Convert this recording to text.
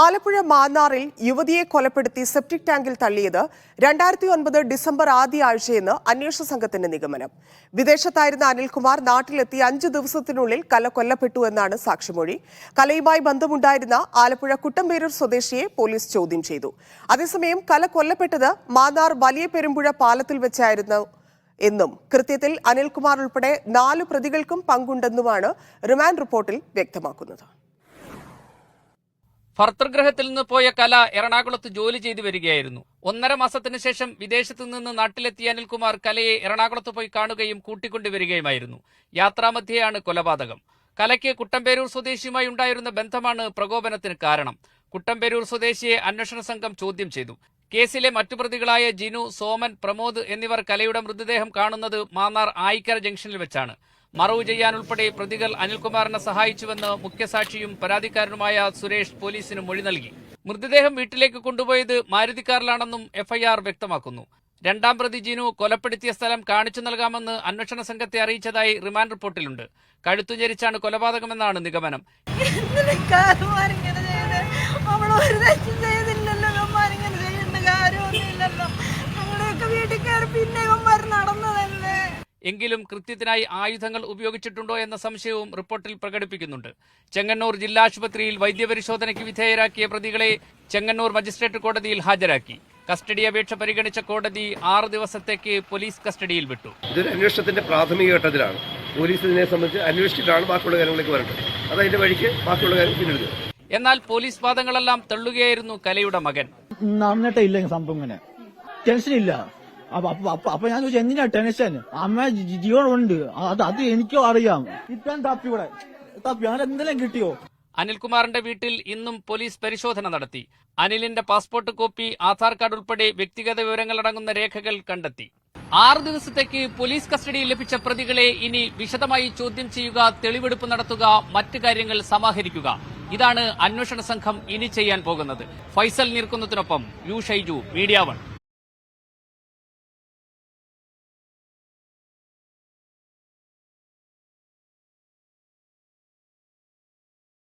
ആലപ്പുഴ മാന്നാറിൽ യുവതിയെ കൊലപ്പെടുത്തി സെപ്റ്റിക് ടാങ്കിൽ തള്ളിയത് 2009 ഡിസംബർ ആദ്യ ആഴ്ചയെന്ന് അന്വേഷണ സംഘത്തിന്റെ നിഗമനം. വിദേശത്തായിരുന്ന അനിൽകുമാർ നാട്ടിലെത്തി 5 ദിവസത്തിനുള്ളിൽ കല കൊല്ലപ്പെട്ടു എന്നാണ് സാക്ഷിമൊഴി. കലയുമായി ബന്ധമുണ്ടായിരുന്ന ആലപ്പുഴ കുട്ടമ്പേരൂർ സ്വദേശിയെ പോലീസ് ചോദ്യം ചെയ്തു. അതേസമയം കല കൊല്ലപ്പെട്ടത് മാന്നാർ വലിയ പെരുമ്പുഴ പാലത്തിൽ വെച്ചായിരുന്നു എന്നും കൃത്യത്തിൽ അനിൽകുമാർ ഉൾപ്പെടെ 4 പ്രതികൾക്കും പങ്കുണ്ടെന്നുമാണ് റിമാൻഡ് റിപ്പോർട്ടിൽ വ്യക്തമാക്കുന്നത്. ഭർതൃഗ്രഹത്തിൽ നിന്ന് പോയ കല എറണാകുളത്ത് ജോലി ചെയ്തു വരികയായിരുന്നു. 1.5 മാസത്തിന് ശേഷം വിദേശത്ത് നിന്ന് നാട്ടിലെത്തിയ അനിൽകുമാർ കലയെ എറണാകുളത്ത് പോയി കാണുകയും കൂട്ടിക്കൊണ്ടുവരികയുമായിരുന്നു. യാത്രാമധ്യേയാണ് കൊലപാതകം. കലയ്ക്ക് കുട്ടമ്പേരൂർ സ്വദേശിയുമായി ഉണ്ടായിരുന്ന ബന്ധമാണ് പ്രകോപനത്തിന് കാരണം. കുട്ടമ്പേരൂർ സ്വദേശിയെ അന്വേഷണ സംഘം ചോദ്യം ചെയ്തു. കേസിലെ മറ്റു പ്രതികളായ ജിനു, സോമൻ, പ്രമോദ് എന്നിവർ കലയുടെ മൃതദേഹം കാണുന്നത് മാന്നാർ ആയിക്കര ജംഗ്ഷനിൽ വെച്ചാണ്. മറവു ചെയ്യാനുൾപ്പെടെ പ്രതികൾ അനിൽകുമാറിനെ സഹായിച്ചുവെന്ന് മുഖ്യസാക്ഷിയും പരാതിക്കാരനുമായ സുരേഷ് പോലീസിന് മൊഴി നൽകി. മൃതദേഹം വീട്ടിലേക്ക് കൊണ്ടുപോയത് മാരുതിക്കാറിലാണെന്നും എഫ്ഐആർ വ്യക്തമാക്കുന്നു. 2ാം പ്രതി ജിനു കൊലപ്പെടുത്തിയ സ്ഥലം കാണിച്ചു നൽകാമെന്ന് അന്വേഷണ സംഘത്തെ അറിയിച്ചതായി റിമാൻഡ് റിപ്പോർട്ടിലുണ്ട്. കഴുത്തു ഞെരിച്ചാണ് കൊലപാതകമെന്നാണ് നിഗമനം. എങ്കിലും കൃത്യത്തിനായി ആയുധങ്ങൾ ഉപയോഗിച്ചിട്ടുണ്ടോ എന്ന സംശയവും റിപ്പോർട്ടിൽ പ്രകടിപ്പിക്കുന്നുണ്ട്. ചെങ്ങന്നൂർ ജില്ലാ ആശുപത്രിയിൽ വൈദ്യപരിശോധനയ്ക്ക് വിധേയരാക്കിയ പ്രതികളെ ചെങ്ങന്നൂർ മജിസ്ട്രേറ്റ് കോടതിയിൽ ഹാജരാക്കി. കസ്റ്റഡി അപേക്ഷ പരിഗണിച്ച കോടതി 6 ദിവസത്തേക്ക് പോലീസ് കസ്റ്റഡിയിൽ വിട്ടു. ഇതൊരു അന്വേഷണത്തിന്റെ പ്രാഥമിക ഘട്ടത്തിലാണ്. പോലീസ് ഇതിനെ സംബന്ധിച്ച് അന്വേഷിച്ചിട്ടാണ് ബാക്കിയുള്ള കാര്യങ്ങളിലേക്ക് വരേണ്ടത്. അതതിന്റെ വഴിക്ക് ബാക്കിയുള്ള കാര്യം പിന്നീട്. എന്നാൽ പോലീസ് വാദങ്ങളെല്ലാം തള്ളുകയായിരുന്നു കലയുടെ മകൻ. നടന്നിട്ടില്ല സംഭവം, ഇങ്ങനെ ടെൻഷനില്ല. അപ്പൊ ഞാൻ ചോദിച്ചു, എന്തിനാ ടെൻഷൻ? അമ്മ ജീവനുണ്ട്, അത് എനിക്കോ അറിയാം. ഇപ്പം തപ്പി അങ്ങനെ എന്തെങ്കിലും കിട്ടിയോ? അനിൽകുമാറിന്റെ വീട്ടിൽ ഇന്നും പോലീസ് പരിശോധന നടത്തി. അനിലിന്റെ പാസ്പോർട്ട് കോപ്പി, ആധാർ കാർഡ് ഉൾപ്പെടെ വ്യക്തിഗത വിവരങ്ങളടങ്ങുന്ന രേഖകൾ കണ്ടെത്തി. 6 ദിവസത്തേക്ക് പോലീസ് കസ്റ്റഡിയിൽ ലഭിച്ച പ്രതികളെ ഇനി വിശദമായി ചോദ്യം ചെയ്യുക, തെളിവെടുപ്പ് നടത്തുക, മറ്റു കാര്യങ്ങൾ സമാഹരിക്കുക. ഇതാണ് അന്വേഷണ സംഘം ഇനി ചെയ്യാൻ പോകുന്നത്. ഫൈസൽ നീർക്കുന്നതിനൊപ്പം യു ഷൈജു, മീഡിയ 1.